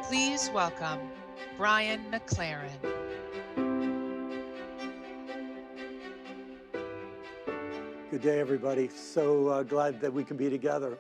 Please welcome Brian McLaren. Good day, everybody. So glad that we can be together.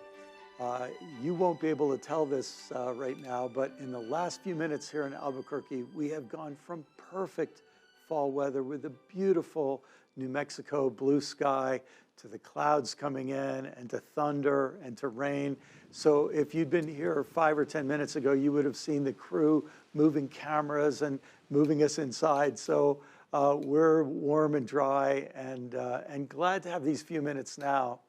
You won't be able to tell this right now, but in the last few minutes here in Albuquerque, we have gone from perfect fall weather with a beautiful New Mexico blue sky to the clouds coming in and to thunder and to rain. So if you'd been here 5 or 10 minutes ago, you would have seen the crew moving cameras and moving us inside. So we're warm and dry and glad to have these few minutes now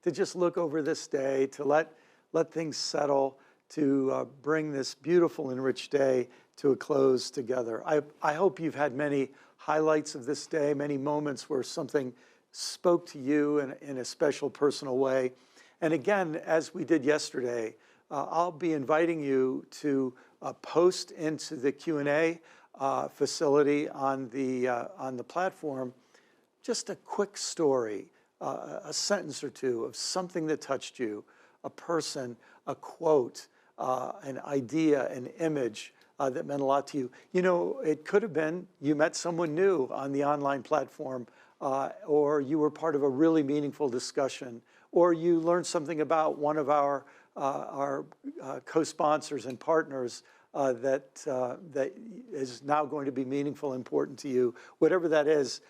to just look over this day, to let things settle, to bring this beautiful and rich day to a close together. I hope you've had many highlights of this day, many moments where something spoke to you in a special personal way. And again, as we did yesterday, I'll be inviting you to post into the Q&A facility on the platform just a quick story, a sentence or two of something that touched you, a person, a quote, an idea, an image that meant a lot to you. You know, it could have been you met someone new on the online platform, or you were part of a really meaningful discussion, or you learned something about one of our co-sponsors and partners that is now going to be meaningful, important to you. Whatever that is,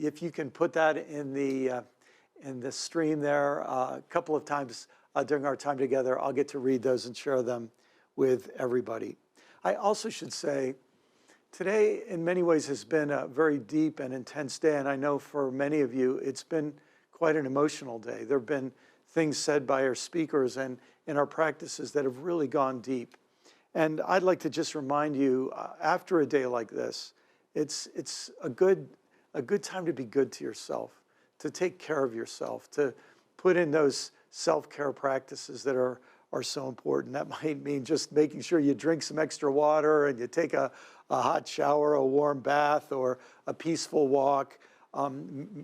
if you can put that in the stream there a couple of times during our time together, I'll get to read those and share them with everybody. I also should say, today in many ways has been a very deep and intense day, and I know for many of you it's been quite an emotional day. There have been things said by our speakers and in our practices that have really gone deep. And I'd like to just remind you, after a day like this, it's a good time to be good to yourself, to take care of yourself, to put in those self-care practices that are so important. That might mean just making sure you drink some extra water and you take a hot shower, a warm bath, or a peaceful walk.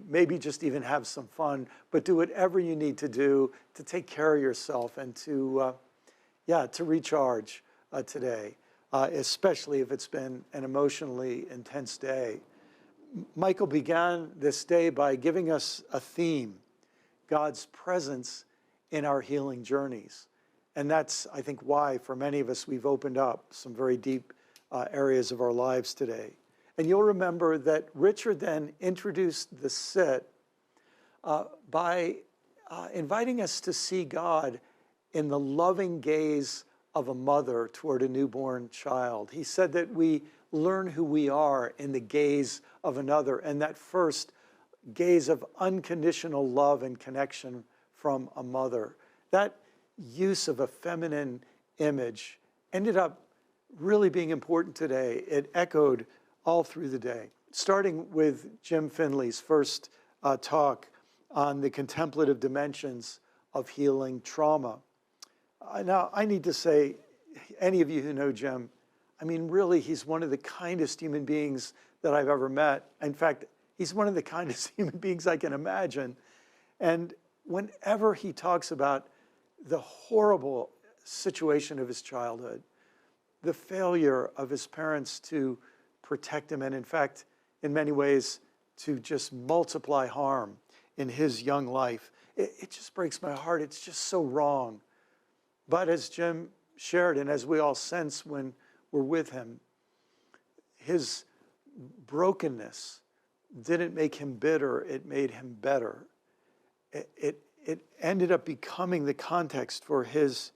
Maybe just even have some fun, but do whatever you need to do to take care of yourself and to recharge today, especially if it's been an emotionally intense day. Michael began this day by giving us a theme, God's presence in our healing journeys. And that's, I think, why for many of us we've opened up some very deep areas of our lives today. And you'll remember that Richard then introduced the sit by inviting us to see God in the loving gaze of a mother toward a newborn child. He said that we learn who we are in the gaze of another, and that first gaze of unconditional love and connection from a mother. That use of a feminine image ended up really being important today. It echoed all through the day, starting with Jim Finley's first talk on the contemplative dimensions of healing trauma. Now, I need to say, any of you who know Jim, I mean, really, he's one of the kindest human beings that I've ever met. In fact, he's one of the kindest human beings I can imagine. And whenever he talks about the horrible situation of his childhood, the failure of his parents to protect him, and in fact, in many ways, to just multiply harm in his young life, it just breaks my heart. It's just so wrong. But as Jim shared, and as we all sense when we're with him, his brokenness didn't make him bitter, it made him better. It ended up becoming the context for his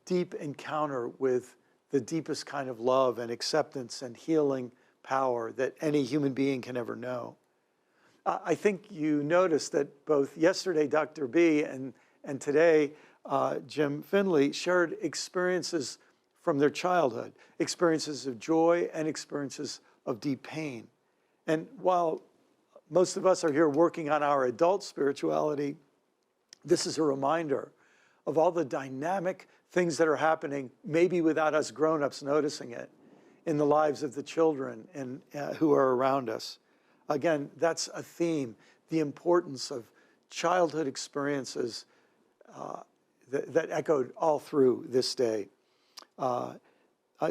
deep encounter with the deepest kind of love and acceptance and healing power that any human being can ever know. I think you noticed that both yesterday, Dr. B, and today, Jim Finley shared experiences from their childhood, experiences of joy and experiences of deep pain. And while most of us are here working on our adult spirituality, this is a reminder of all the dynamic things that are happening, maybe without us grown-ups noticing it, in the lives of the children and who are around us. Again, that's a theme, the importance of childhood experiences that echoed all through this day.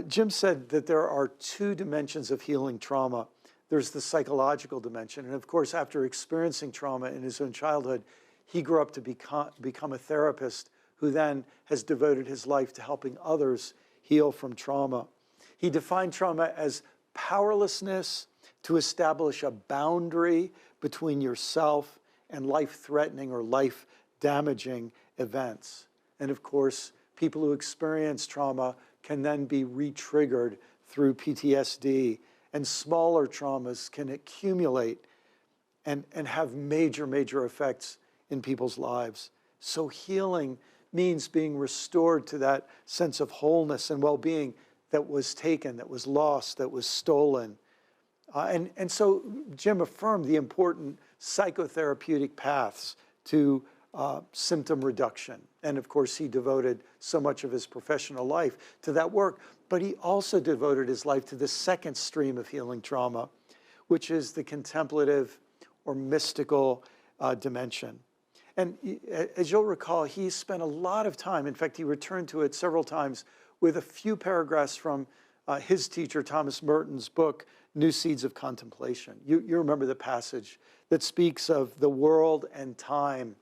Jim said that there are two dimensions of healing trauma. There's the psychological dimension. And of course, after experiencing trauma in his own childhood, he grew up to become a therapist who then has devoted his life to helping others heal from trauma. He defined trauma as powerlessness to establish a boundary between yourself and life-threatening or life-damaging events. And of course, people who experience trauma can then be re-triggered through PTSD, and smaller traumas can accumulate and have major effects in people's lives. So healing means being restored to that sense of wholeness and well-being that was taken, that was lost, that was stolen. And so Jim affirmed the important psychotherapeutic paths to symptom reduction. And of course, he devoted so much of his professional life to that work, but he also devoted his life to the second stream of healing trauma, which is the contemplative or mystical dimension. And as you'll recall, he spent a lot of time, in fact, he returned to it several times with a few paragraphs from his teacher, Thomas Merton's book, New Seeds of Contemplation. You remember the passage that speaks of the world and time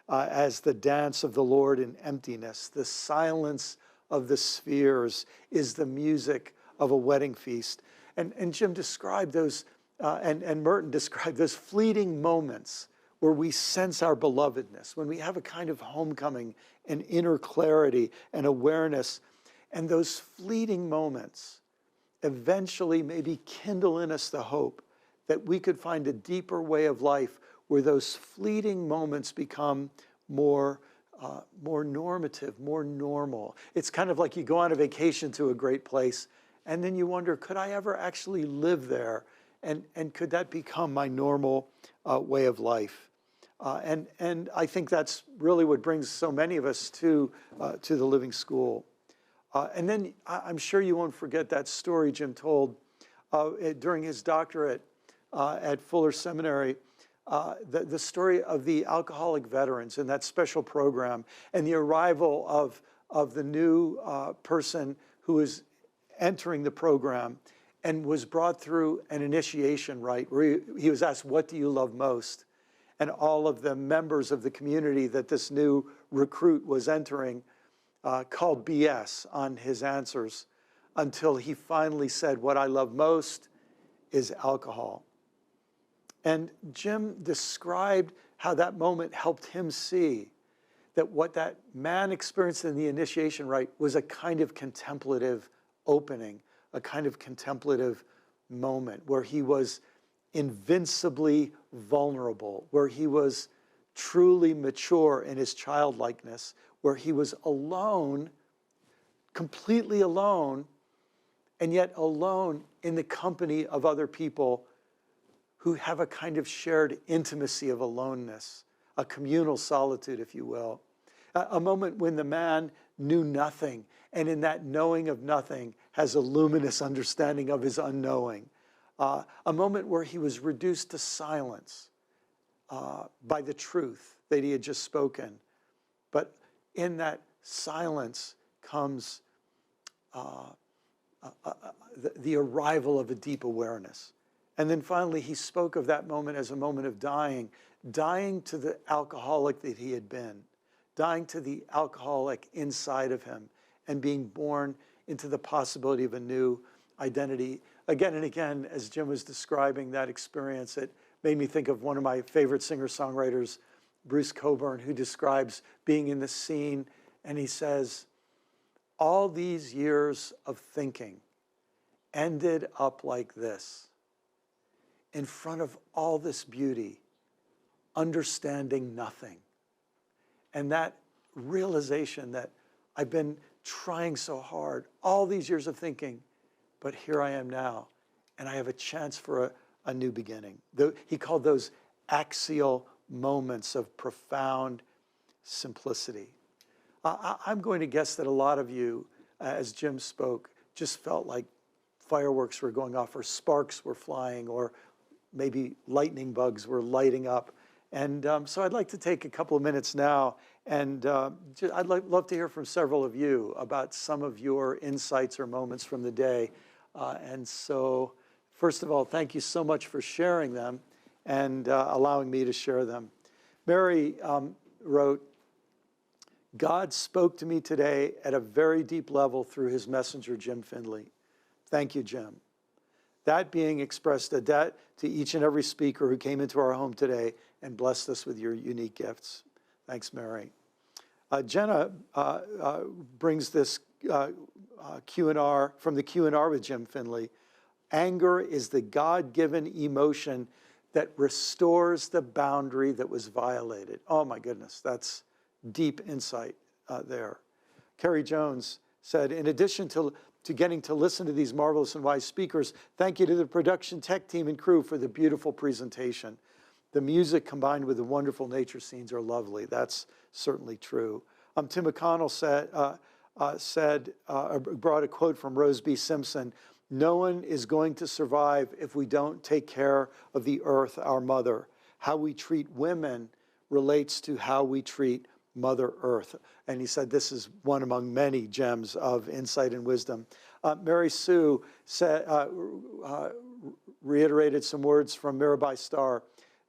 as the dance of the Lord in emptiness. The silence of the spheres is the music of a wedding feast. And Jim described those, and Merton described those fleeting moments where we sense our belovedness, when we have a kind of homecoming and inner clarity and awareness. And those fleeting moments eventually maybe kindle in us the hope that we could find a deeper way of life where those fleeting moments become more normative, more normal. It's kind of like you go on a vacation to a great place, and then you wonder, could I ever actually live there? And could that become my normal way of life? And I think that's really what brings so many of us to the Living School. And then I'm sure you won't forget that story Jim told during his doctorate at Fuller Seminary, the story of the alcoholic veterans and that special program and the arrival of the new person who is entering the program and was brought through an initiation rite where he was asked, what do you love most? And all of the members of the community that this new recruit was entering called BS on his answers until he finally said, what I love most is alcohol. And Jim described how that moment helped him see that what that man experienced in the initiation rite was a kind of contemplative opening, a kind of contemplative moment where he was invincibly vulnerable, where he was truly mature in his childlikeness, where he was alone, completely alone, and yet alone in the company of other people who have a kind of shared intimacy of aloneness, a communal solitude, if you will. A moment when the man knew nothing, and in that knowing of nothing has a luminous understanding of his unknowing. A moment where he was reduced to silence by the truth that he had just spoken. But in that silence comes the arrival of a deep awareness. And then finally, he spoke of that moment as a moment of dying to the alcoholic that he had been, dying to the alcoholic inside of him, and being born into the possibility of a new identity. Again and again, as Jim was describing that experience, it made me think of one of my favorite singer-songwriters, Bruce Cockburn, who describes being in the scene, and he says, all these years of thinking ended up like this, in front of all this beauty, understanding nothing. And that realization that I've been trying so hard, all these years of thinking, but here I am now, and I have a chance for a new beginning. He called those axial moments of profound simplicity. I'm going to guess that a lot of you, as Jim spoke, just felt like fireworks were going off, or sparks were flying, or maybe lightning bugs were lighting up, And so I'd like to take a couple of minutes now, and I'd love to hear from several of you about some of your insights or moments from the day. And so, first of all, thank you so much for sharing them and allowing me to share them. Mary wrote, God spoke to me today at a very deep level through his messenger, Jim Finley. Thank you, Jim. That being expressed a debt to each and every speaker who came into our home today and blessed us with your unique gifts. Thanks, Mary. Jenna brings this Q&R from the Q&R with Jim Finley. Anger is the God-given emotion that restores the boundary that was violated. Oh my goodness, that's deep insight there. Carrie Jones said, in addition to getting to listen to these marvelous and wise speakers, thank you to the production tech team and crew for the beautiful presentation. The music combined with the wonderful nature scenes are lovely. That's certainly true. Tim McConnell brought a quote from Rose B. Simpson, no one is going to survive if we don't take care of the earth, our mother. How we treat women relates to how we treat Mother Earth. And he said this is one among many gems of insight and wisdom. Mary Sue said, reiterated some words from Mirabai Starr.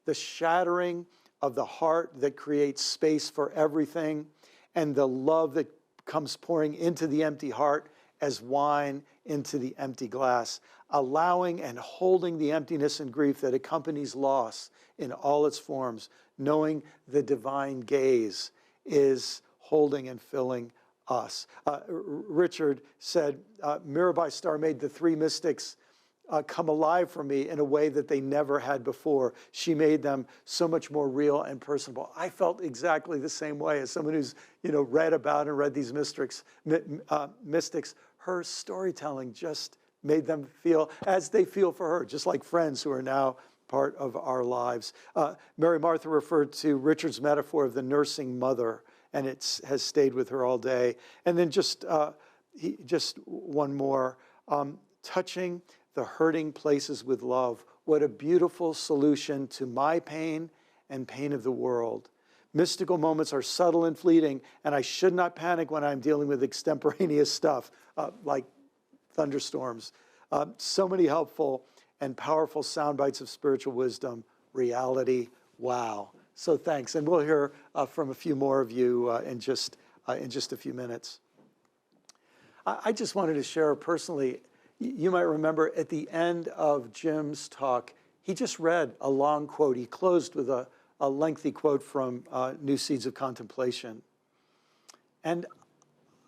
The shattering of the heart that creates space for everything, and the love that comes pouring into the empty heart as wine into the empty glass, allowing and holding the emptiness and grief that accompanies loss in all its forms, knowing the divine gaze is holding and filling us. Richard said, Mirabai Starr made the three mystics come alive for me in a way that they never had before. She made them so much more real and personable. I felt exactly the same way as someone who's read about and read these mystics. Her storytelling just made them feel as they feel for her, just like friends who are now part of our lives. Mary Martha referred to Richard's metaphor of the nursing mother, and it has stayed with her all day. And then just one more, touching the hurting places with love. What a beautiful solution to my pain and pain of the world. Mystical moments are subtle and fleeting, and I should not panic when I'm dealing with extemporaneous stuff, like thunderstorms. So many helpful and powerful sound bites of spiritual wisdom, reality, wow. So thanks, and we'll hear from a few more of you in just a few minutes. I just wanted to share personally, you might remember at the end of Jim's talk, he just read a long quote. He closed with a lengthy quote from New Seeds of Contemplation. And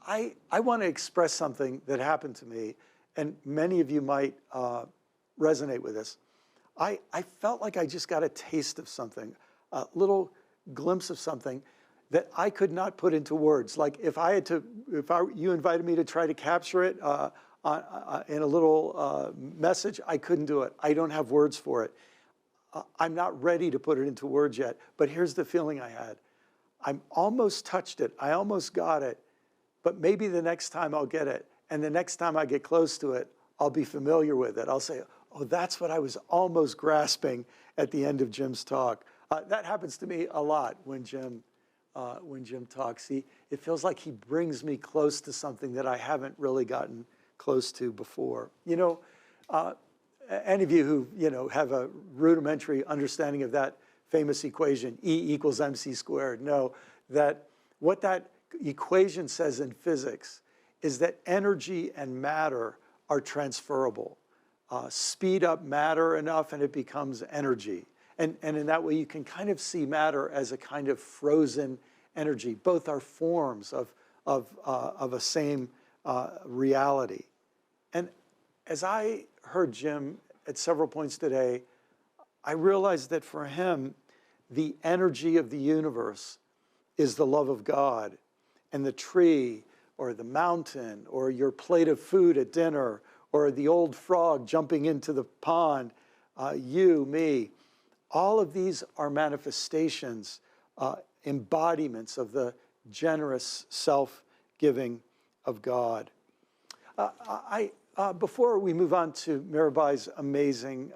I want to express something that happened to me, and many of you might resonate with this. I felt like I just got a taste of something, a little glimpse of something that I could not put into words. Like if you invited me to try to capture it in a little message, I couldn't do it. I don't have words for it. I'm not ready to put it into words yet, but here's the feeling I had. I'm almost touched it. I almost got it, but maybe the next time I'll get it. And the next time I get close to it, I'll be familiar with it. I'll say, oh, that's what I was almost grasping at the end of Jim's talk. That happens to me a lot when Jim talks. It feels like he brings me close to something that I haven't really gotten close to before. Any of you who have a rudimentary understanding of that famous equation, E equals mc squared, know that what that equation says in physics is that energy and matter are transferable. Speed up matter enough and it becomes energy. And in that way, you can kind of see matter as a kind of frozen energy. Both are forms of a same reality. And as I heard Jim at several points today, I realized that for him, the energy of the universe is the love of God. And the tree, or the mountain, or your plate of food at dinner, or the old frog jumping into the pond, you, me, all of these are manifestations, embodiments of the generous self-giving of God. Before we move on to Mirabai's amazing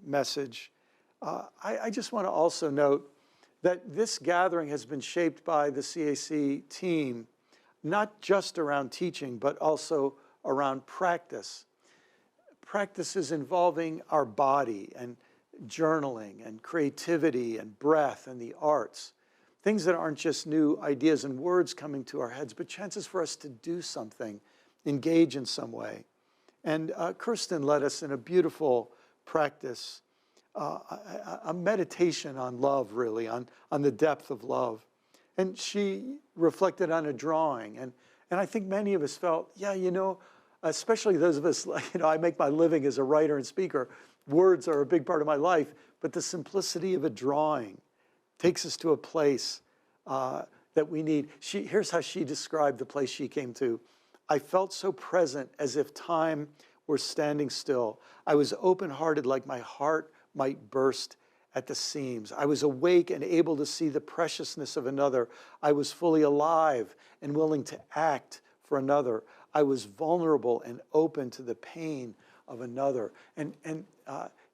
message, I just want to also note that this gathering has been shaped by the CAC team, not just around teaching, but also around practice. Practices involving our body and journaling and creativity and breath and the arts. Things that aren't just new ideas and words coming to our heads, but chances for us to do something, engage in some way. And Kirsten led us in a beautiful practice, a meditation on love, really, on the depth of love. And she reflected on a drawing. And I think many of us felt, yeah, you know, especially those of us, you know, I make my living as a writer and speaker. Words are a big part of my life, but the simplicity of a drawing takes us to a place that we need. Here's how she described the place she came to. I felt so present as if time were standing still. I was open-hearted like my heart might burst at the seams. I was awake and able to see the preciousness of another. I was fully alive and willing to act for another. I was vulnerable and open to the pain of another. And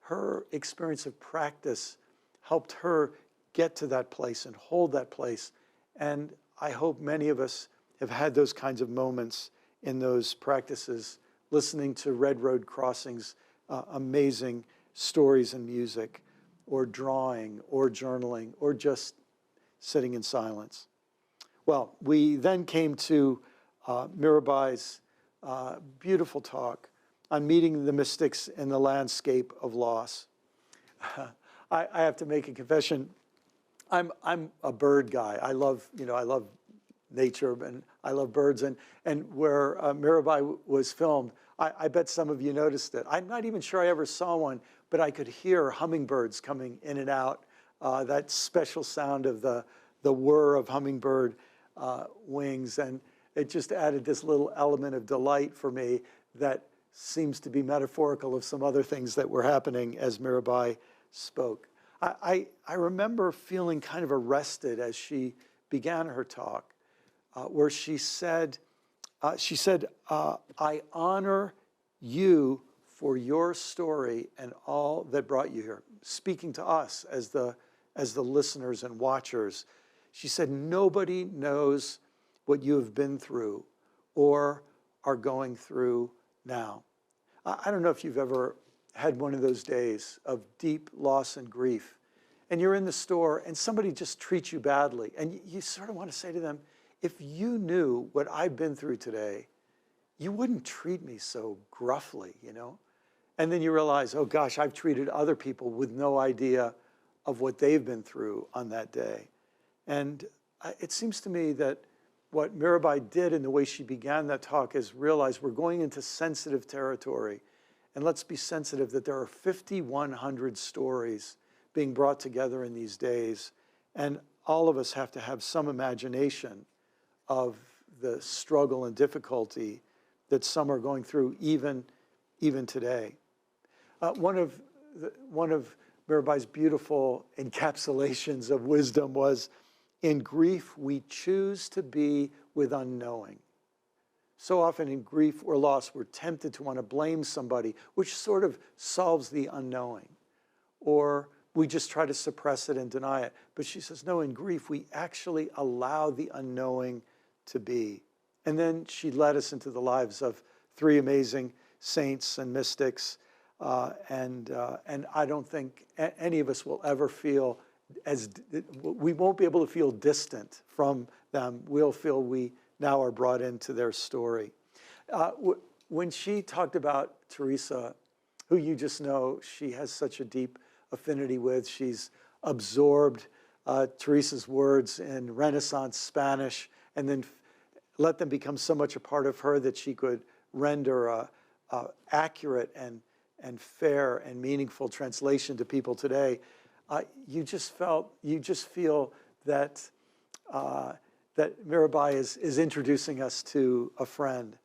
her experience of practice helped her get to that place and hold that place. And I hope many of us have had those kinds of moments in those practices, listening to Red Road Crossing's amazing stories and music, or drawing, or journaling, or just sitting in silence. Well, we then came to Mirabai's beautiful talk on meeting the mystics in the landscape of loss. I have to make a confession. I'm a bird guy. I love nature and I love birds. And where Mirabai was filmed, I bet some of you noticed it. I'm not even sure I ever saw one, but I could hear hummingbirds coming in and out. That special sound of the whir of hummingbird wings, and it just added this little element of delight for me that seems to be metaphorical of some other things that were happening as Mirabai spoke. I remember feeling kind of arrested as she began her talk, where she said, I honor you for your story and all that brought you here, speaking to us as the listeners and watchers. She said, nobody knows what you have been through or are going through now. I don't know if you've ever had one of those days of deep loss and grief, and you're in the store and somebody just treats you badly, and you sort of want to say to them, if you knew what I've been through today, you wouldn't treat me so gruffly, you know? And then you realize, oh gosh, I've treated other people with no idea of what they've been through on that day. And it seems to me that what Mirabai did in the way she began that talk is realize we're going into sensitive territory. And let's be sensitive that there are 5,100 stories being brought together in these days. And all of us have to have some imagination of the struggle and difficulty that some are going through even today. One of Mirabai's beautiful encapsulations of wisdom was, in grief, we choose to be with unknowing. So often in grief or loss, we're tempted to want to blame somebody, which sort of solves the unknowing. Or we just try to suppress it and deny it. But she says, no, in grief, we actually allow the unknowing to be. And then she led us into the lives of three amazing saints and mystics. And I don't think any of us will ever feel we won't be able to feel distant from them. We'll feel we now are brought into their story. When she talked about Teresa, who you just know she has such a deep affinity with, she's absorbed Teresa's words in Renaissance Spanish and then let them become so much a part of her that she could render a accurate and fair and meaningful translation to people today. You just feel that that Mirabai is introducing us to a friend.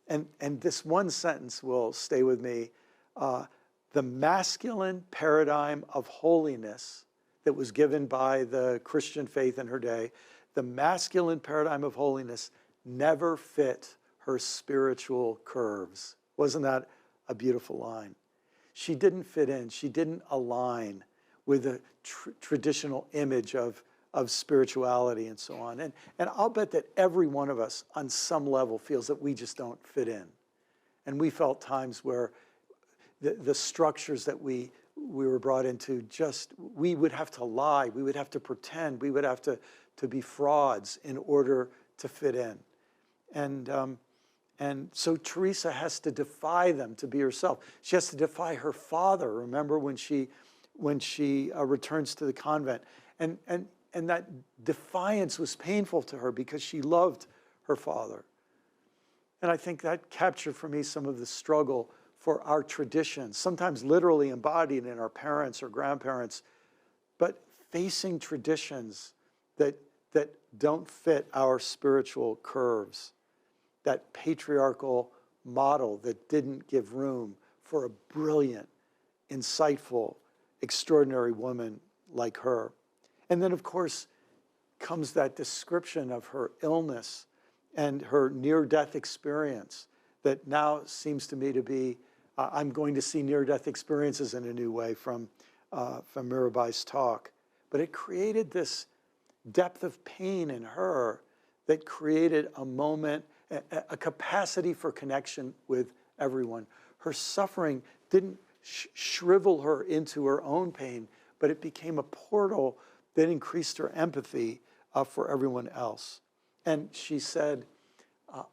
And this one sentence will stay with me. The masculine paradigm of holiness that was given by the Christian faith in her day, the masculine paradigm of holiness never fit her spiritual curves. Wasn't that a beautiful line? She didn't fit in. She didn't align with the traditional image of of spirituality and so on. And I'll bet that every one of us on some level feels that we just don't fit in. And we felt times where the structures that we were brought into, we would have to lie, we would have to pretend, we would have to be frauds in order to fit in. And so Teresa has to defy them to be herself. She has to defy her father. Remember when she returns to the convent, and that defiance was painful to her because she loved her father. And I think that captured for me some of the struggle for our traditions, sometimes literally embodied in our parents or grandparents, but facing traditions that don't fit our spiritual curves, that patriarchal model that didn't give room for a brilliant, insightful, extraordinary woman like her. And then, of course, comes that description of her illness and her near-death experience that now seems to me to be, I'm going to see near-death experiences in a new way from Mirabai's talk. But it created this depth of pain in her that created a moment, a capacity for connection with everyone. Her suffering didn't shrivel her into her own pain, but it became a portal that increased her empathy for everyone else. And she said,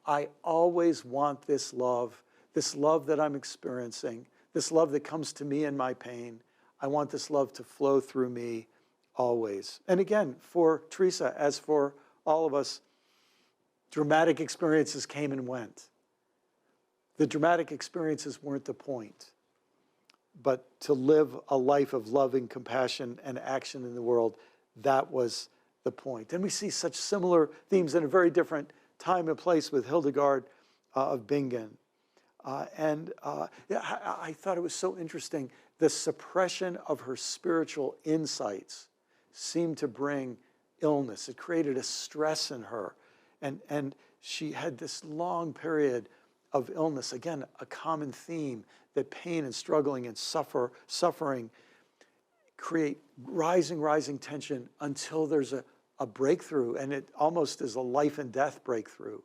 I always want this love that I'm experiencing, this love that comes to me in my pain. I want this love to flow through me always. And again, for Teresa, as for all of us, dramatic experiences came and went. The dramatic experiences weren't the point, but to live a life of loving compassion and action in the world, that was the point. And we see such similar themes in a very different time and place with Hildegard of Bingen. I thought it was so interesting. The suppression of her spiritual insights seemed to bring illness. It created a stress in her. And she had this long period of illness. Again, a common theme that pain and struggling and suffering create rising tension until there's a breakthrough, and it almost is a life and death breakthrough.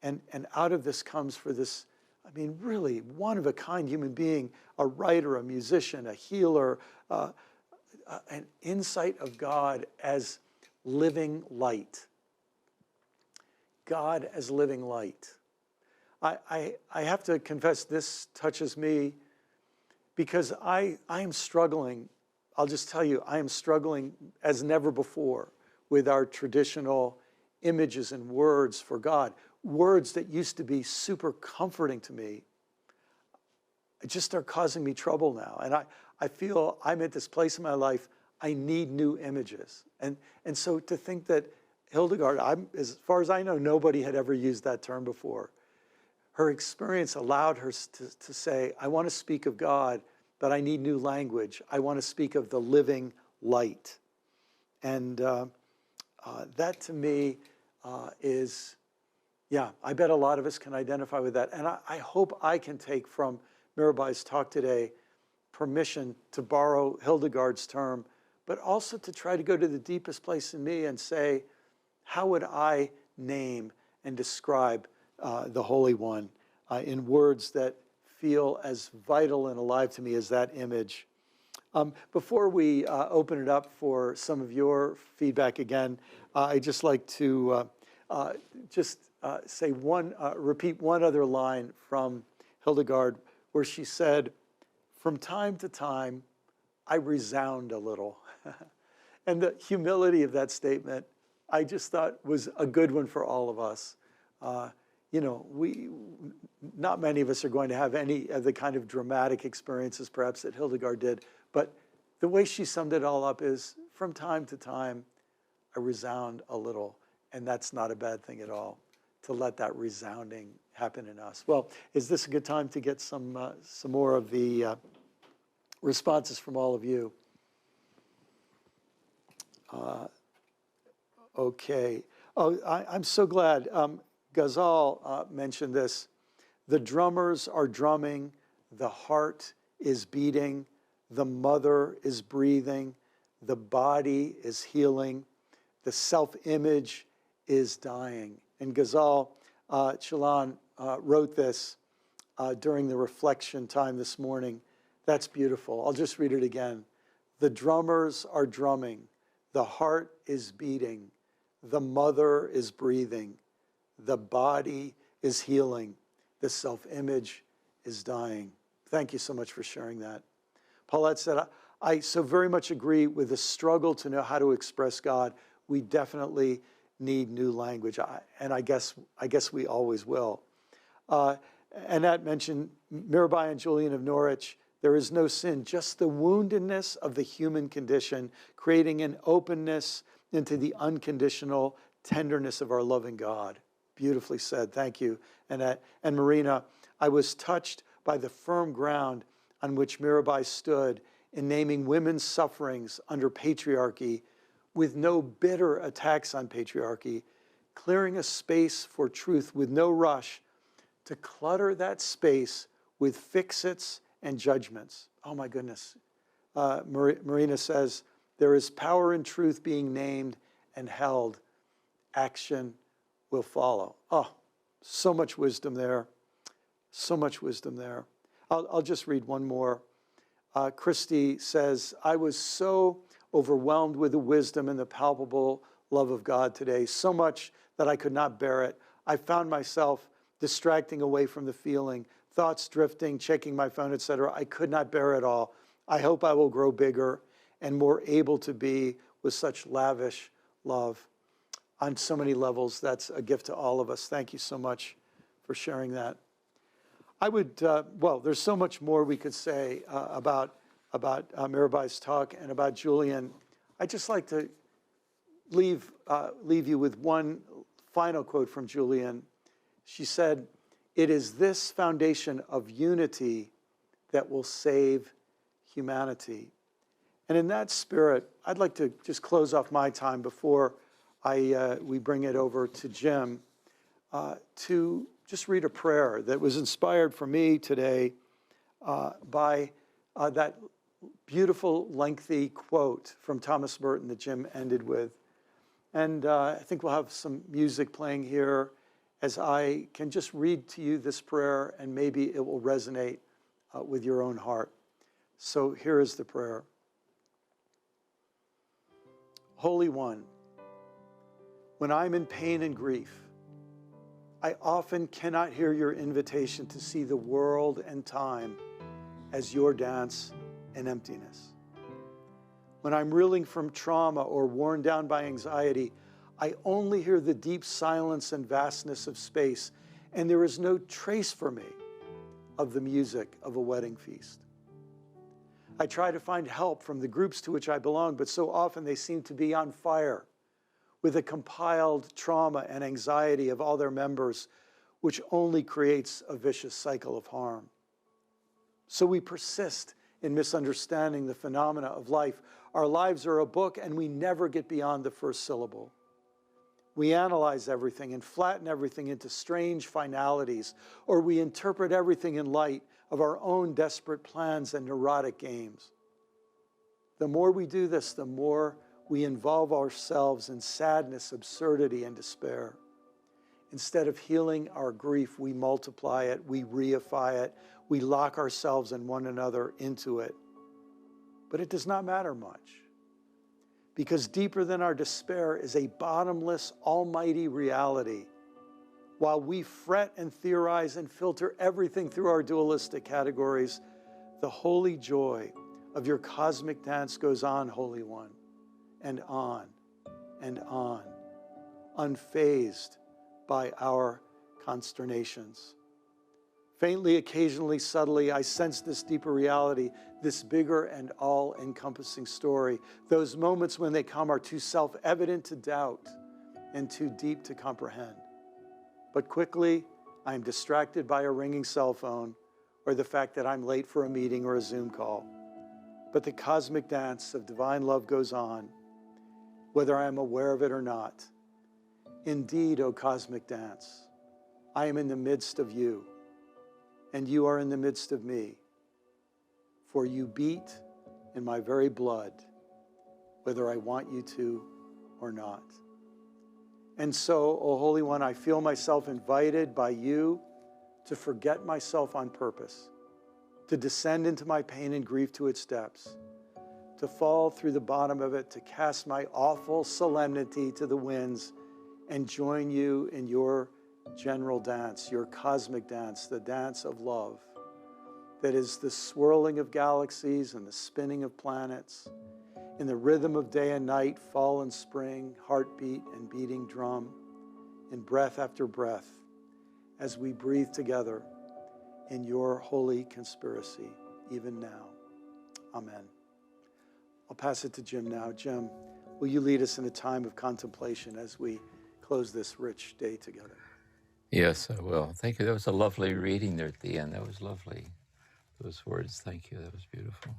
And out of this comes for this, I mean, really one-of-a-kind human being, a writer, a musician, a healer, an insight of God as living light. God as living light. I have to confess, this touches me because I am struggling. I'll just tell you, I am struggling as never before with our traditional images and words for God. Words that used to be super comforting to me just are causing me trouble now. And I feel I'm at this place in my life, I need new images. And so to think that Hildegard, as far as I know, nobody had ever used that term before. Her experience allowed her to say, I want to speak of God, but I need new language. I want to speak of the living light. And that to me is, yeah, I bet a lot of us can identify with that. And I hope I can take from Mirabai's talk today permission to borrow Hildegard's term, but also to try to go to the deepest place in me and say, how would I name and describe the Holy One in words that feel as vital and alive to me as that image? Before we open it up for some of your feedback again, I'd just like to repeat one other line from Hildegard, where she said, from time to time, I resound a little. And the humility of that statement, I just thought was a good one for all of us. Not many of us are going to have any of the kind of dramatic experiences perhaps that Hildegard did, but the way she summed it all up is, from time to time, I resound a little, and that's not a bad thing at all, to let that resounding happen in us. Well, is this a good time to get some more of the responses from all of you? Okay. Oh, I'm so glad. Ghazal mentioned this. The drummers are drumming, the heart is beating, the mother is breathing, the body is healing, the self-image is dying. And Ghazal Chillan wrote this during the reflection time this morning. That's beautiful. I'll just read it again. The drummers are drumming, the heart is beating, the mother is breathing, the body is healing, the self-image is dying. Thank you so much for sharing that. Paulette said, I so very much agree with the struggle to know how to express God. We definitely need new language, and I guess we always will. Annette mentioned Mirabai and Julian of Norwich. There is no sin, just the woundedness of the human condition, creating an openness into the unconditional tenderness of our loving God. Beautifully said. Thank you, Annette. And Marina, I was touched by the firm ground on which Mirabai stood in naming women's sufferings under patriarchy with no bitter attacks on patriarchy, clearing a space for truth with no rush to clutter that space with fix-its and judgments. Oh my goodness. Marina says, there is power in truth being named and held. Action will follow. Oh, so much wisdom there. So much wisdom there. I'll just read one more. Christy says, I was so overwhelmed with the wisdom and the palpable love of God today, so much that I could not bear it. I found myself distracting away from the feeling, thoughts drifting, checking my phone, etc. I could not bear it all. I hope I will grow bigger and more able to be with such lavish love. On so many levels, that's a gift to all of us. Thank you so much for sharing that. I would, well, there's so much more we could say about Mirabai's talk and about Julian. I'd just like to leave you with one final quote from Julian. She said, it is this foundation of unity that will save humanity. And in that spirit, I'd like to just close off my time before we bring it over to Jim to just read a prayer that was inspired for me today by that beautiful, lengthy quote from Thomas Merton that Jim ended with. And I think we'll have some music playing here as I can just read to you this prayer, and maybe it will resonate with your own heart. So here is the prayer. Holy One, when I'm in pain and grief, I often cannot hear your invitation to see the world and time as your dance in emptiness. When I'm reeling from trauma or worn down by anxiety, I only hear the deep silence and vastness of space, and there is no trace for me of the music of a wedding feast. I try to find help from the groups to which I belong, but so often they seem to be on fire with the compiled trauma and anxiety of all their members, which only creates a vicious cycle of harm. So we persist in misunderstanding the phenomena of life. Our lives are a book, and we never get beyond the first syllable. We analyze everything and flatten everything into strange finalities, or we interpret everything in light of our own desperate plans and neurotic games. The more we do this, the more we involve ourselves in sadness, absurdity, and despair. Instead of healing our grief, we multiply it, we reify it, we lock ourselves and one another into it. But it does not matter much, because deeper than our despair is a bottomless, almighty reality. While we fret and theorize and filter everything through our dualistic categories, the holy joy of your cosmic dance goes on, Holy One, and on, unfazed by our consternations. Faintly, occasionally, subtly, I sense this deeper reality, this bigger and all-encompassing story. Those moments when they come are too self-evident to doubt and too deep to comprehend. But quickly, I am distracted by a ringing cell phone or the fact that I'm late for a meeting or a Zoom call. But the cosmic dance of divine love goes on, whether I am aware of it or not. Indeed, O cosmic dance, I am in the midst of you, and you are in the midst of me. For you beat in my very blood, whether I want you to or not. And so, O Holy One, I feel myself invited by you to forget myself on purpose, to descend into my pain and grief to its depths, to fall through the bottom of it, to cast my awful solemnity to the winds and join you in your general dance, your cosmic dance, the dance of love, that is the swirling of galaxies and the spinning of planets, in the rhythm of day and night, fall and spring, heartbeat and beating drum, in breath after breath, as we breathe together in your holy conspiracy, even now. Amen. I'll pass it to Jim now. Jim, will you lead us in a time of contemplation as we close this rich day together? Yes, I will. Thank you. That was a lovely reading there at the end. That was lovely. Those words. Thank you. That was beautiful.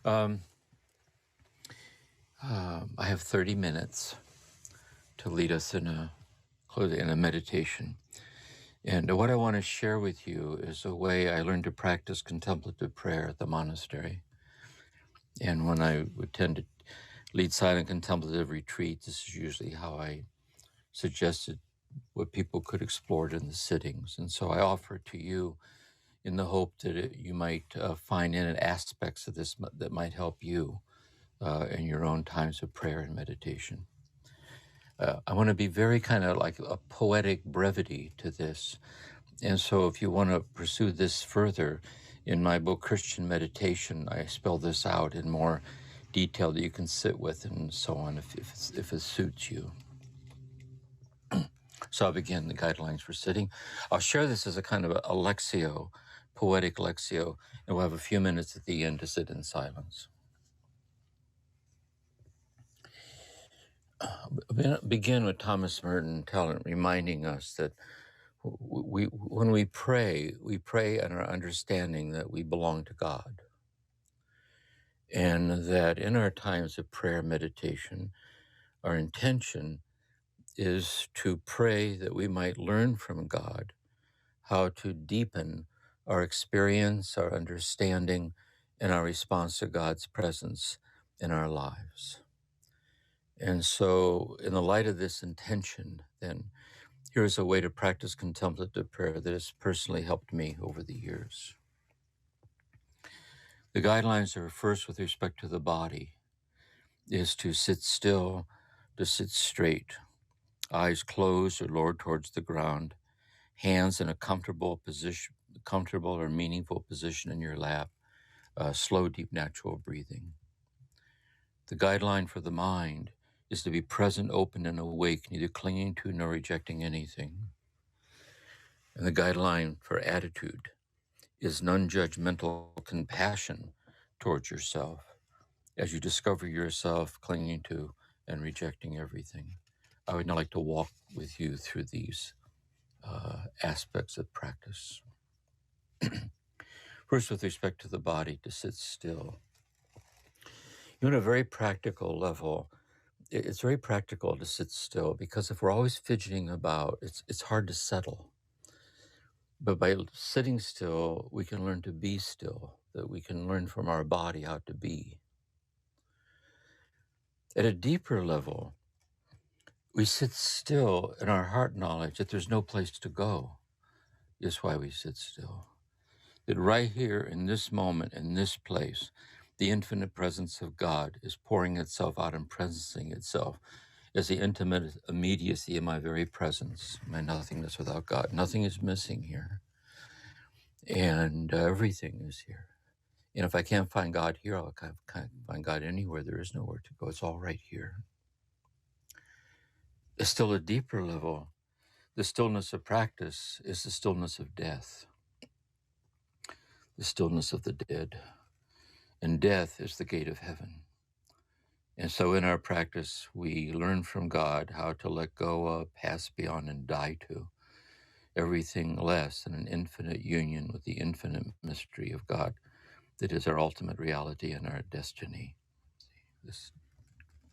I have 30 minutes to lead us in a meditation. And what I want to share with you is a way I learned to practice contemplative prayer at the monastery. And when I would tend to lead silent contemplative retreats, this is usually how I suggested what people could explore in the sittings. And so I offer it to you in the hope that you might find in it aspects of this that might help you in your own times of prayer and meditation. I want to be very kind of like a poetic brevity to this. And so if you want to pursue this further, in my book, Christian Meditation, I spell this out in more detail that you can sit with and so on if it suits you. So I'll begin the guidelines for sitting. I'll share this as a kind of a lectio, poetic lectio, and we'll have a few minutes at the end to sit in silence. Begin with Thomas Merton reminding us that when we pray in our understanding that we belong to God. And that in our times of prayer meditation, our intention is to pray that we might learn from God how to deepen our experience, our understanding, and our response to God's presence in our lives. And so in the light of this intention, then, here's a way to practice contemplative prayer that has personally helped me over the years. The guidelines are first with respect to the body, is to sit still, to sit straight, eyes closed or lowered towards the ground, hands in a comfortable or meaningful position in your lap, slow, deep, natural breathing. The guideline for the mind is to be present, open, and awake, neither clinging to nor rejecting anything. And the guideline for attitude is non-judgmental compassion towards yourself as you discover yourself clinging to and rejecting everything. I would now like to walk with you through these aspects of practice. First, with respect to the body, to sit still. On a very practical level, it's very practical to sit still because if we're always fidgeting about, it's hard to settle. But by sitting still, we can learn to be still, that we can learn from our body how to be. At a deeper level, we sit still in our heart knowledge that there's no place to go. Is why we sit still. That right here in this moment, in this place, the infinite presence of God is pouring itself out and presencing itself as the intimate immediacy of my very presence, my nothingness without God. Nothing is missing here. And everything is here. And if I can't find God here, I'll can't find God anywhere. There is nowhere to go. It's all right here. It's still a deeper level. The stillness of practice is the stillness of death, the stillness of the dead. And death is the gate of heaven. And so in our practice, we learn from God how to let go of, pass beyond, and die to everything less than an infinite union with the infinite mystery of God that is our ultimate reality and our destiny. This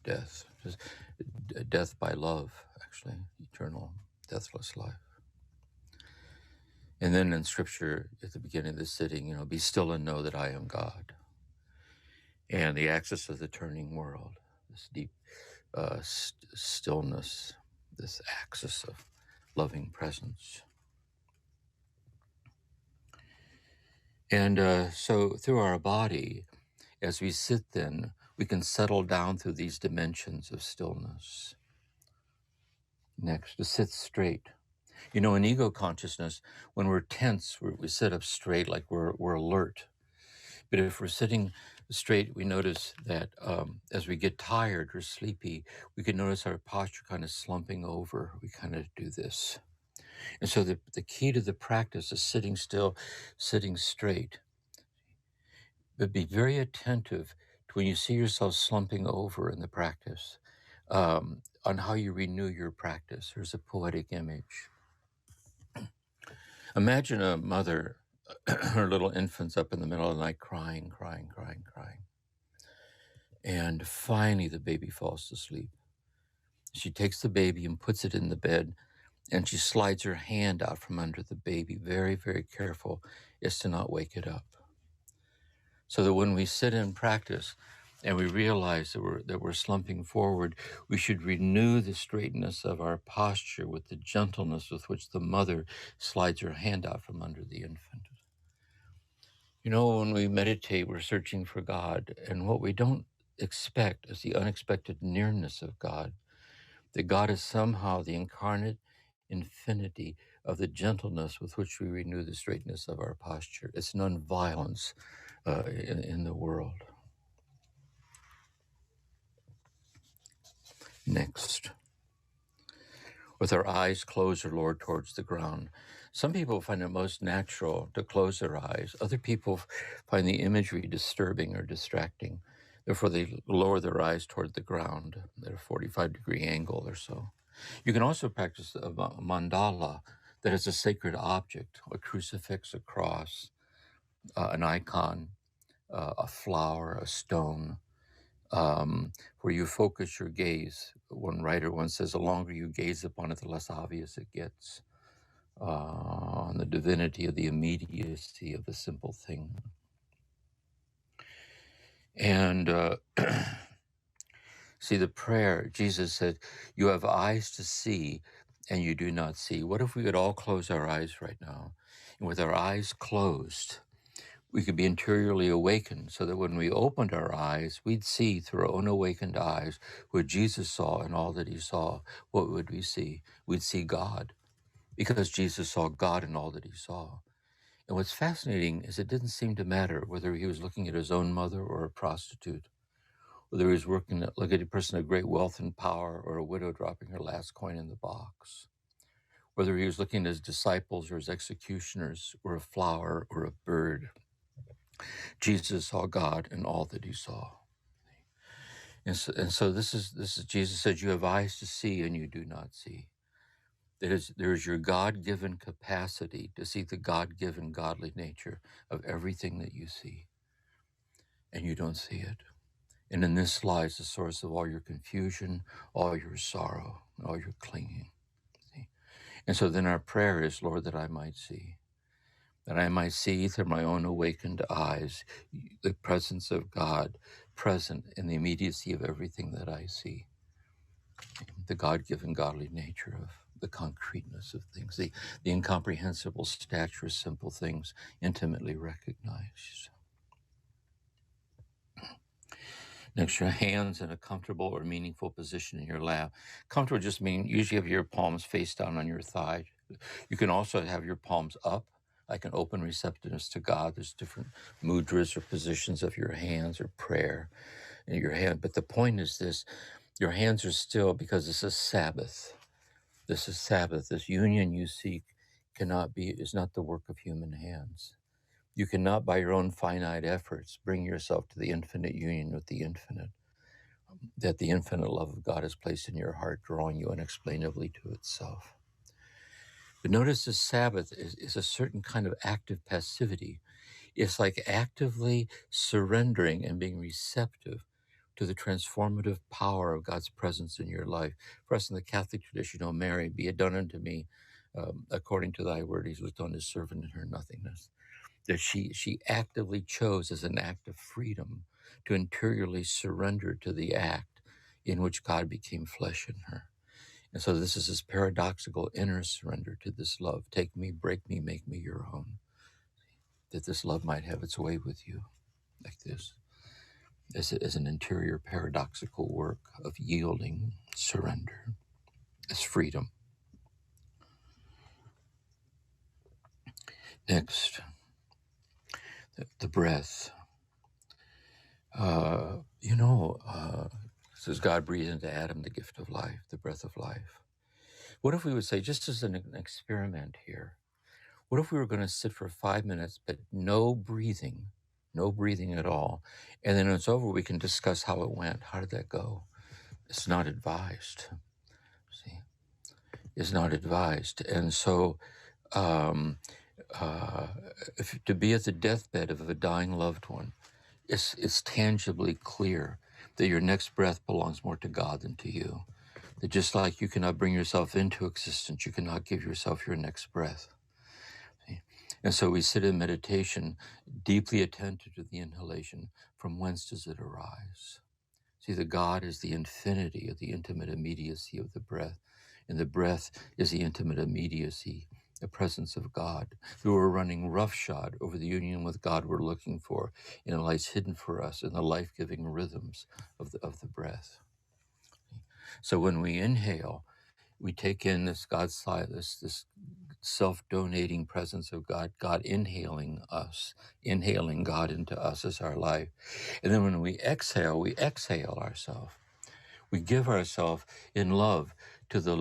death by love, actually, eternal, deathless life. And then in Scripture, at the beginning of the sitting, be still and know that I am God. and the axis of the turning world, this deep stillness, this axis of loving presence. And so through our body, as we sit then, we can settle down through these dimensions of stillness. Next, to sit straight. You know, in ego consciousness, when we're tense, we sit up straight like we're alert. But if we're sitting straight, we notice that as we get tired or sleepy, we can notice our posture kind of slumping over. We kind of do this. And so the key to the practice is sitting still, sitting straight. But be very attentive to when you see yourself slumping over in the practice, on how you renew your practice. There's a poetic image. Imagine a mother, her little infant's up in the middle of the night crying, crying, crying, crying. And finally the baby falls to sleep. She takes the baby and puts it in the bed, and she slides her hand out from under the baby, very, very careful as to not wake it up. So that when we sit in practice and we realize that we're slumping forward, we should renew the straightness of our posture with the gentleness with which the mother slides her hand out from under the infant. You know, when we meditate, we're searching for God, and what we don't expect is the unexpected nearness of God, that God is somehow the incarnate infinity of the gentleness with which we renew the straightness of our posture. It's nonviolence in the world. Next, with our eyes closed or lowered towards the ground. Some people find it most natural to close their eyes. Other people find the imagery disturbing or distracting. Therefore, they lower their eyes toward the ground at a 45-degree angle or so. You can also practice a mandala that is a sacred object, a crucifix, a cross, an icon, a flower, a stone, where you focus your gaze. One writer once says, the longer you gaze upon it, the less obvious it gets, on the divinity of the immediacy of the simple thing. And see, the prayer, Jesus said, you have eyes to see and you do not see. What if we could all close our eyes right now? And with our eyes closed, we could be interiorly awakened so that when we opened our eyes, we'd see through our own awakened eyes what Jesus saw and all that he saw. What would we see? We'd see God, because Jesus saw God in all that he saw. And what's fascinating is it didn't seem to matter whether he was looking at his own mother or a prostitute, whether he was looking at a person of great wealth and power or a widow dropping her last coin in the box, whether he was looking at his disciples or his executioners or a flower or a bird. Jesus saw God in all that he saw. And so this is Jesus said, you have eyes to see and you do not see. There is your God-given capacity to see the God-given godly nature of everything that you see, and you don't see it. And in this lies the source of all your confusion, all your sorrow, all your clinging. See? And so then our prayer is, Lord, that I might see through my own awakened eyes the presence of God present in the immediacy of everything that I see, the God-given godly nature of the concreteness of things, the incomprehensible stature of simple things intimately recognized. Next, your hands in a comfortable or meaningful position in your lap. Comfortable just means usually have your palms face down on your thigh. You can also have your palms up, like an open receptiveness to God. There's different mudras or positions of your hands or prayer in your hand. But the point is this, your hands are still because this is Sabbath. This is Sabbath. This union you seek is not the work of human hands. You cannot, by your own finite efforts, bring yourself to the infinite union with the infinite, that the infinite love of God is placed in your heart, drawing you unexplainably to itself. But notice the Sabbath is a certain kind of active passivity. It's like actively surrendering and being receptive to the transformative power of God's presence in your life. For us in the Catholic tradition, O Mary, be it done unto me according to thy word. He's looked on his servant in her nothingness. That she actively chose as an act of freedom to interiorly surrender to the act in which God became flesh in her. And so this is this paradoxical inner surrender to this love. Take me, break me, make me your own. That this love might have its way with you, like this, as an interior paradoxical work of yielding, surrender, as freedom. Next, the breath. Says God breathed into Adam the gift of life, the breath of life. What if we would say, just as an experiment here, what if we were going to sit for 5 minutes, but no breathing at all, and then when it's over, we can discuss how it went. How did that go? It's not advised. See, it's not advised, and so to be at the deathbed of a dying loved one, it's tangibly clear that your next breath belongs more to God than to you. That just like you cannot bring yourself into existence, you cannot give yourself your next breath. See? And so we sit in meditation, deeply attentive to the inhalation. From whence does it arise? See, the God is the infinity of the intimate immediacy of the breath, and the breath is the intimate immediacy, the presence of God. We were running roughshod over the union with God we're looking for, and it lies hidden for us in the life-giving rhythms of the breath. So when we inhale, we take in this God's side, this self-donating presence of God, God inhaling us, inhaling God into us as our life. And then when we exhale ourselves. We give ourselves in love to the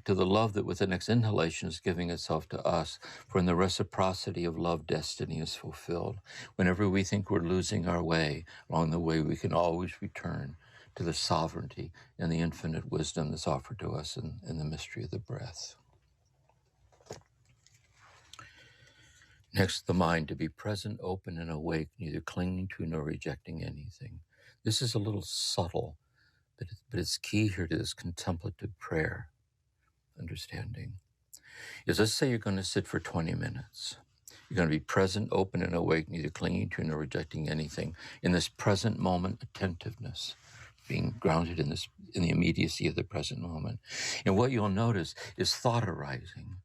love that with the next inhalation is giving itself to us. For in the reciprocity of love, destiny is fulfilled. Whenever we think we're losing our way along the way, we can always return to the sovereignty and the infinite wisdom that's offered to us in the mystery of the breath. Next, the mind, to be present, open, and awake, neither clinging to nor rejecting anything. This is a little subtle, but it's key here to this contemplative prayer understanding. Is, let's say you're going to sit for 20 minutes. You're going to be present, open, and awake, neither clinging to nor rejecting anything. In this present moment attentiveness, being grounded in the immediacy of the present moment. And what you'll notice is thought arising.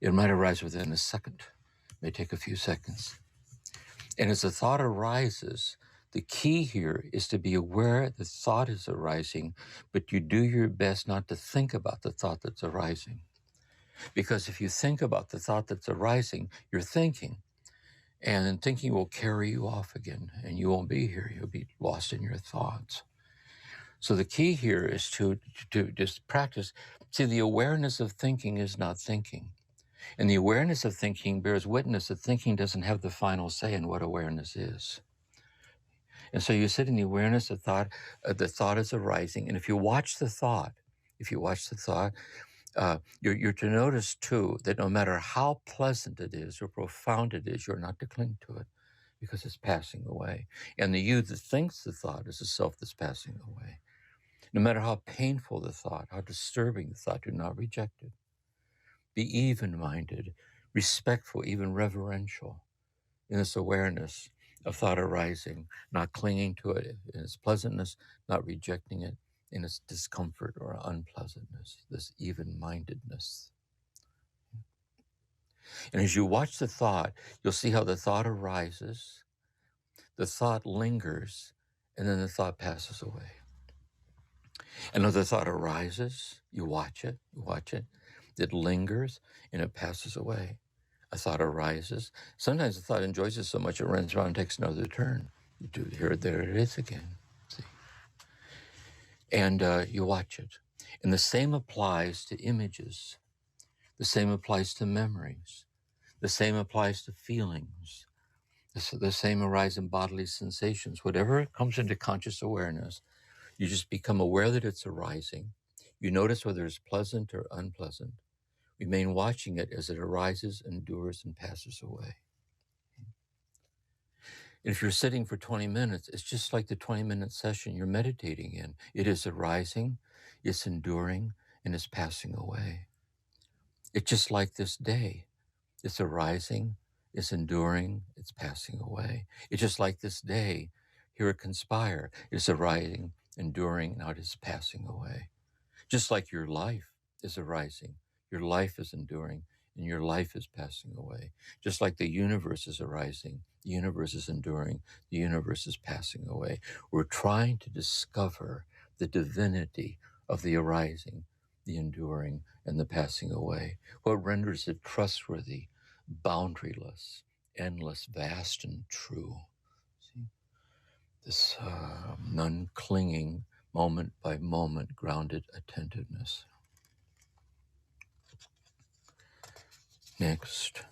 It might arise within a second. It may take a few seconds. And as the thought arises, the key here is to be aware the thought is arising, but you do your best not to think about the thought that's arising. Because if you think about the thought that's arising, you're thinking, and then thinking will carry you off again, and you won't be here. You'll be lost in your thoughts. So the key here is to just practice. See, the awareness of thinking is not thinking. And the awareness of thinking bears witness that thinking doesn't have the final say in what awareness is. And so you sit in the awareness of thought, the thought is arising. And if you watch the thought, you're to notice too that no matter how pleasant it is or profound it is, you're not to cling to it because it's passing away. And the you that thinks the thought is the self that's passing away. No matter how painful the thought, how disturbing the thought, do not reject it. Be even-minded, respectful, even reverential in this awareness of thought arising, not clinging to it in its pleasantness, not rejecting it in its discomfort or unpleasantness, this even-mindedness. And as you watch the thought, you'll see how the thought arises, the thought lingers, and then the thought passes away. Another thought arises, you watch it, it lingers, and it passes away. A thought arises. Sometimes the thought enjoys it so much it runs around and takes another turn. You do here, there it is again. See? And you watch it. And the same applies to images. The same applies to memories. The same applies to feelings. The same arise in bodily sensations. Whatever comes into conscious awareness, you just become aware that it's arising. You notice whether it's pleasant or unpleasant. Remain watching it as it arises, endures, and passes away. And if you're sitting for 20 minutes, it's just like the 20-minute session you're meditating in. It is arising, it's enduring, and it's passing away. It's just like this day. It's arising, It's enduring, it's passing away. It's just like this day here at CONSPIRE. It's arising, enduring, now it is passing away. Just like your life is arising, your life is enduring, and your life is passing away. Just like the universe is arising, the universe is enduring, the universe is passing away. We're trying to discover the divinity of the arising, the enduring, and the passing away. What renders it trustworthy, boundaryless, endless, vast, and true. See? This non-clinging, moment by moment, grounded attentiveness. Next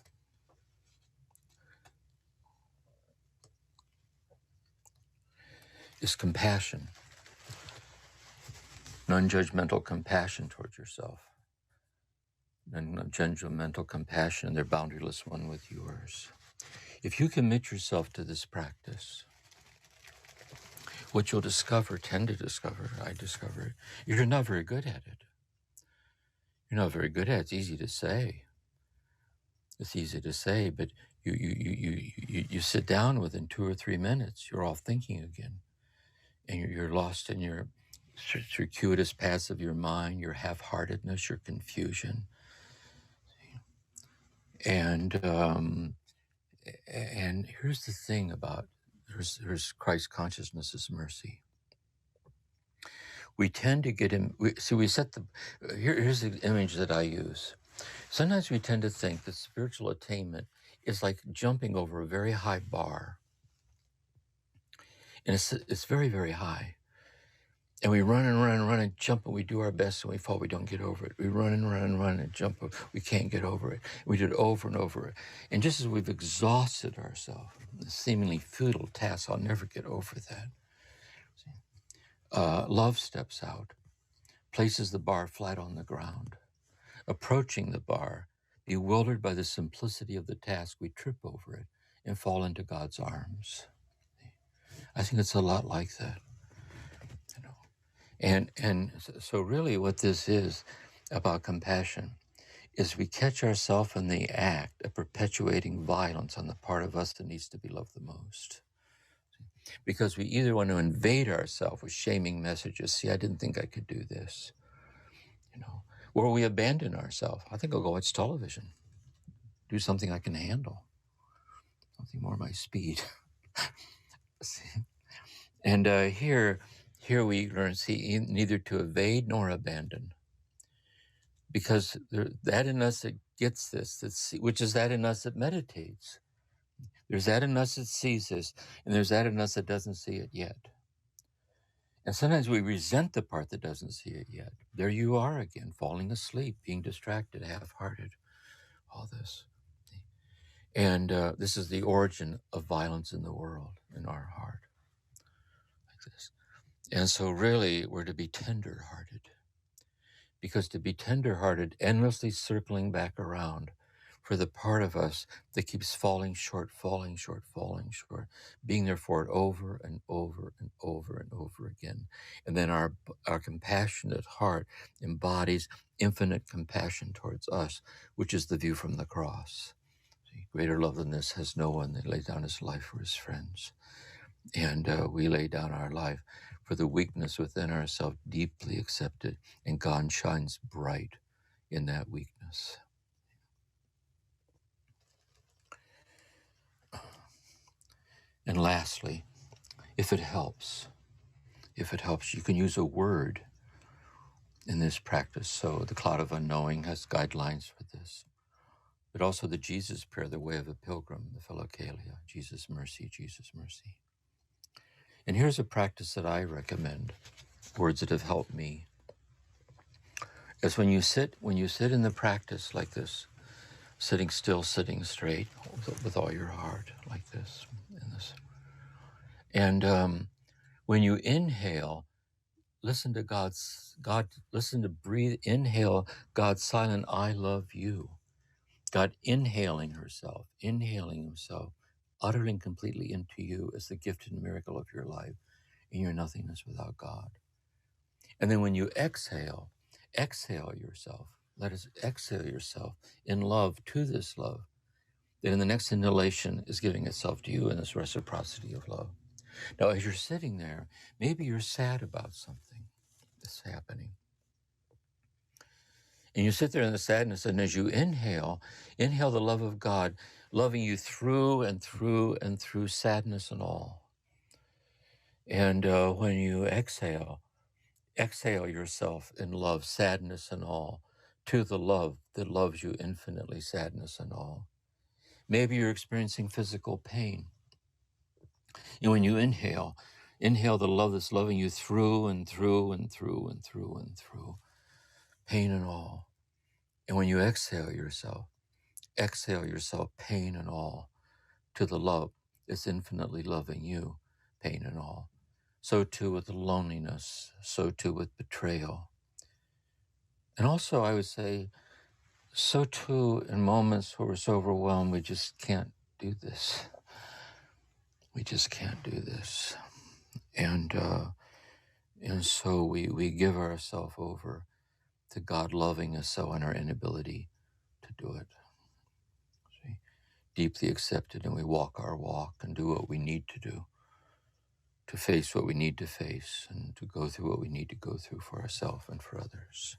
is compassion, non-judgmental compassion towards yourself, non-judgmental compassion, their boundaryless one with yours. If you commit yourself to this practice, what you'll tend to discover, I discovered, you're not very good at it. You're not very good at it. It's easy to say. It's easy to say, but you sit down within 2 or 3 minutes, you're all thinking again. And you're lost in your circuitous paths of your mind, your half-heartedness, your confusion. And here's the thing about, here's Christ consciousness' mercy. We tend to get in, here's the image that I use. Sometimes we tend to think that spiritual attainment is like jumping over a very high bar. And it's very, very high. And we run and run and run and jump, and we do our best, and we fall, we don't get over it. We run and run and run and jump, we can't get over it. We do it over and over. And just as we've exhausted ourselves, the seemingly futile task, I'll never get over that. Love steps out, places the bar flat on the ground. Approaching the bar, bewildered by the simplicity of the task, we trip over it and fall into God's arms. I think it's a lot like that. And so really what this is about compassion is we catch ourselves in the act of perpetuating violence on the part of us that needs to be loved the most. Because we either want to invade ourselves with shaming messages, see, I didn't think I could do this, or we abandon ourselves. I think I'll go watch television, do something I can handle, something more my speed. See? And here we learn, see, neither to evade nor abandon. Because that in us that gets this, which is that in us that meditates. There's that in us that sees this, and there's that in us that doesn't see it yet. And sometimes we resent the part that doesn't see it yet. There you are again, falling asleep, being distracted, half-hearted, all this. And this is the origin of violence in the world, in our heart, like this. And so really, we're to be tender-hearted. Because to be tender-hearted, endlessly circling back around for the part of us that keeps falling short, being there for it over and over and over and over again. And then our compassionate heart embodies infinite compassion towards us, which is the view from the cross. See, greater love than this has no one that laid down his life for his friends. And we lay down our life for the weakness within ourselves, deeply accepted, and God shines bright in that weakness. And lastly, if it helps, you can use a word in this practice. So the Cloud of Unknowing has guidelines for this. But also the Jesus prayer, the way of a pilgrim, the Philokalia, Jesus mercy, Jesus mercy. And here's a practice that I recommend, words that have helped me. Is when you sit in the practice like this, sitting still, sitting straight, with all your heart, like this, and this. And when you inhale, listen to breathe, inhale God's silent, I love you. God inhaling himself, uttering completely into you as the gift and miracle of your life in your nothingness without God. And then when you exhale yourself. Let us exhale yourself in love to this love. then in the next inhalation is giving itself to you in this reciprocity of love. Now, as you're sitting there, maybe you're sad about something that's happening. And you sit there in the sadness, and as you inhale the love of God, loving you through and through and through sadness and all. And when you exhale yourself in love, sadness and all, to the love that loves you infinitely, sadness and all. Maybe you're experiencing physical pain. And when you inhale the love that's loving you through and through and through and through and through, pain and all. And when you exhale yourself, pain and all, to the love that's infinitely loving you, pain and all. So too with loneliness, so too with betrayal. And also, I would say, so too in moments where we're so overwhelmed, we just can't do this. We just can't do this. And so we give ourselves over to God loving us so in our inability to do it. See? Deeply accepted, and we walk our walk and do what we need to do, to face what we need to face, and to go through what we need to go through for ourselves and for others.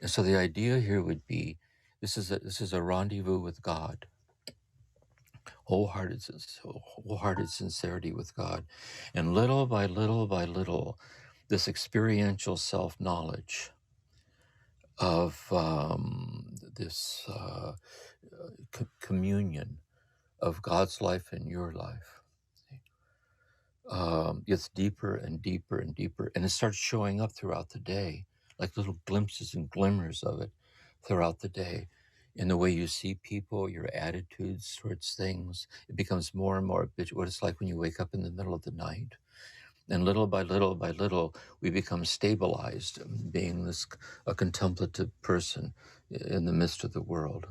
And so the idea here would be, this is a rendezvous with God, wholehearted sincerity with God, and little by little by little, this experiential self-knowledge of this communion of God's life in your life. Gets deeper and deeper and deeper, and it starts showing up throughout the day, like little glimpses and glimmers of it throughout the day. In the way you see people, your attitudes towards things, it becomes more and more what it's like when you wake up in the middle of the night. And little by little by little, we become stabilized, being a contemplative person in the midst of the world,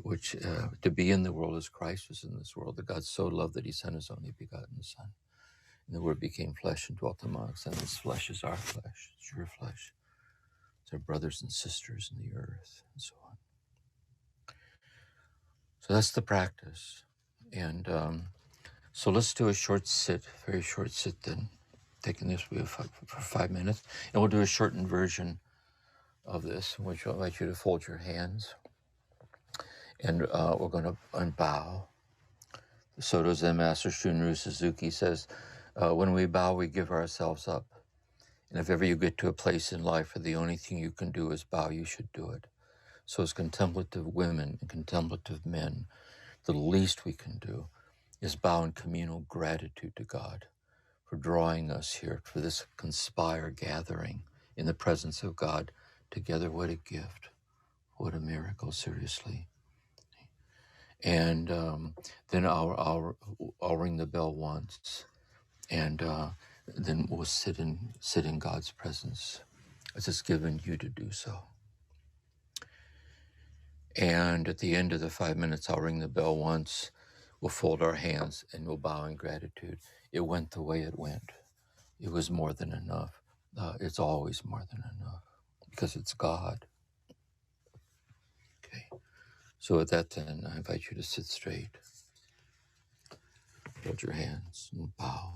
which to be in the world as Christ was in this world, that God so loved that he sent his only begotten Son. And the Word became flesh and dwelt among us, and this flesh is our flesh, it's your flesh. It's our brothers and sisters in the earth, and so on. So that's the practice. And so let's do a short sit, very short sit then. Taking this for 5 minutes. And we'll do a shortened version of this, in which I'll invite you to fold your hands. And we're going to unbow. The Soto Zen Master Shunryu Suzuki says, when we bow, we give ourselves up. And if ever you get to a place in life where the only thing you can do is bow, you should do it. So as contemplative women and contemplative men, the least we can do is bow in communal gratitude to God for drawing us here, for this CONSPIRE gathering in the presence of God together. What a gift. What a miracle, seriously. And then I'll ring the bell once, and then we'll sit in God's presence as it's given you to do so. And at the end of the 5 minutes, I'll ring the bell once. We'll fold our hands and we'll bow in gratitude. It went the way it went. It was more than enough. It's always more than enough because it's God. Okay. So with that, then, I invite you to sit straight. Hold your hands and bow.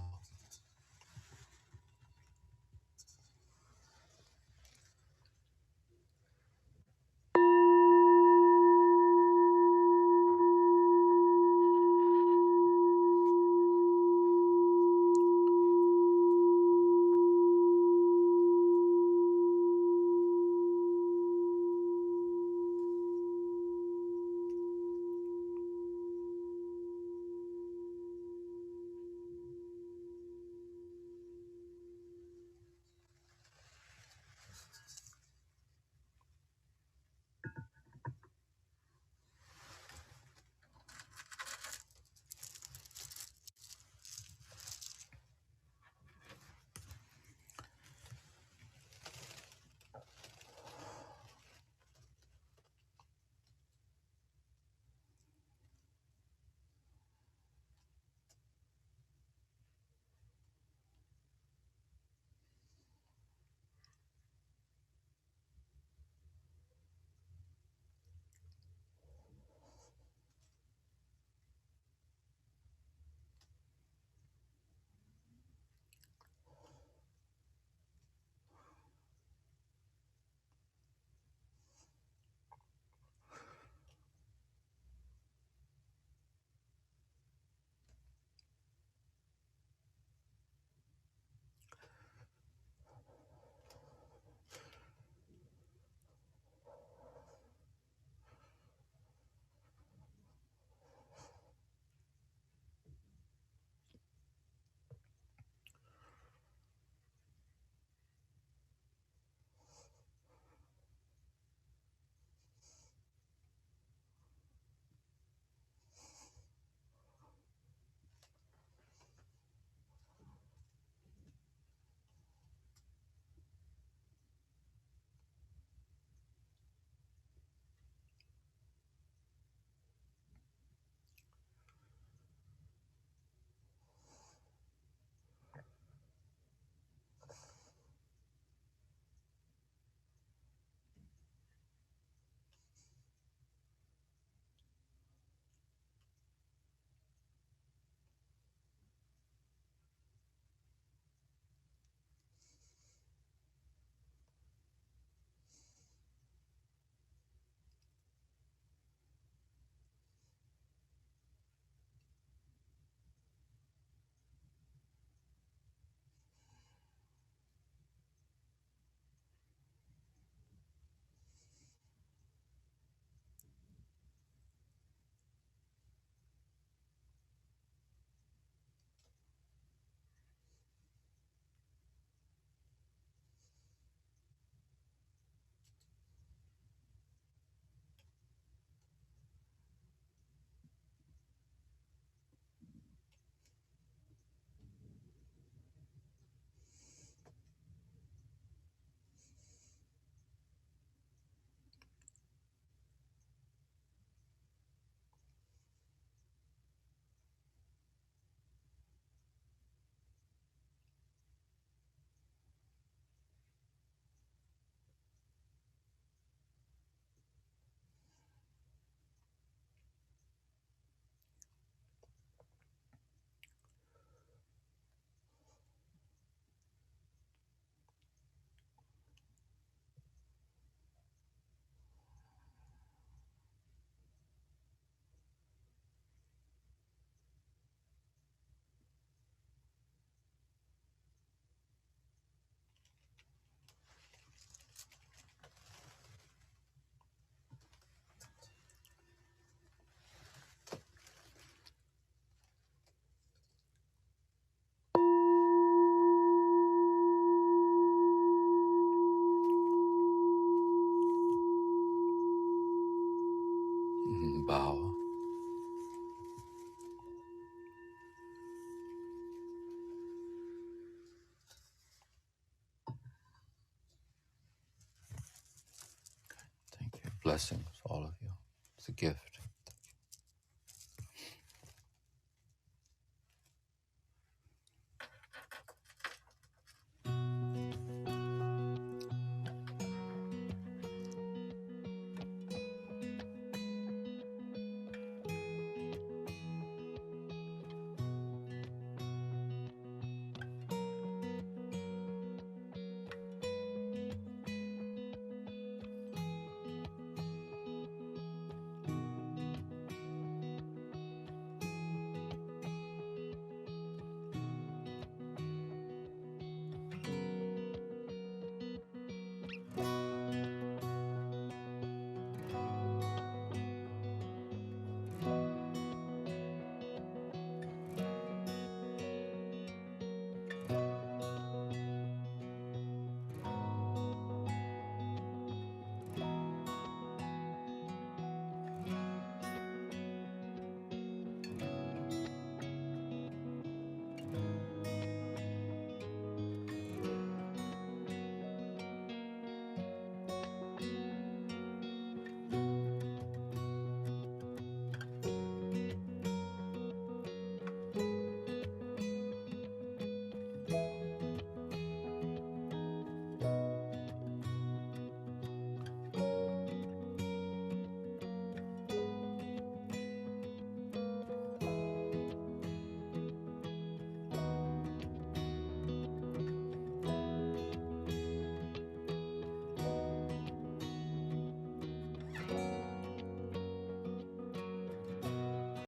Blessings, all of you. It's a gift.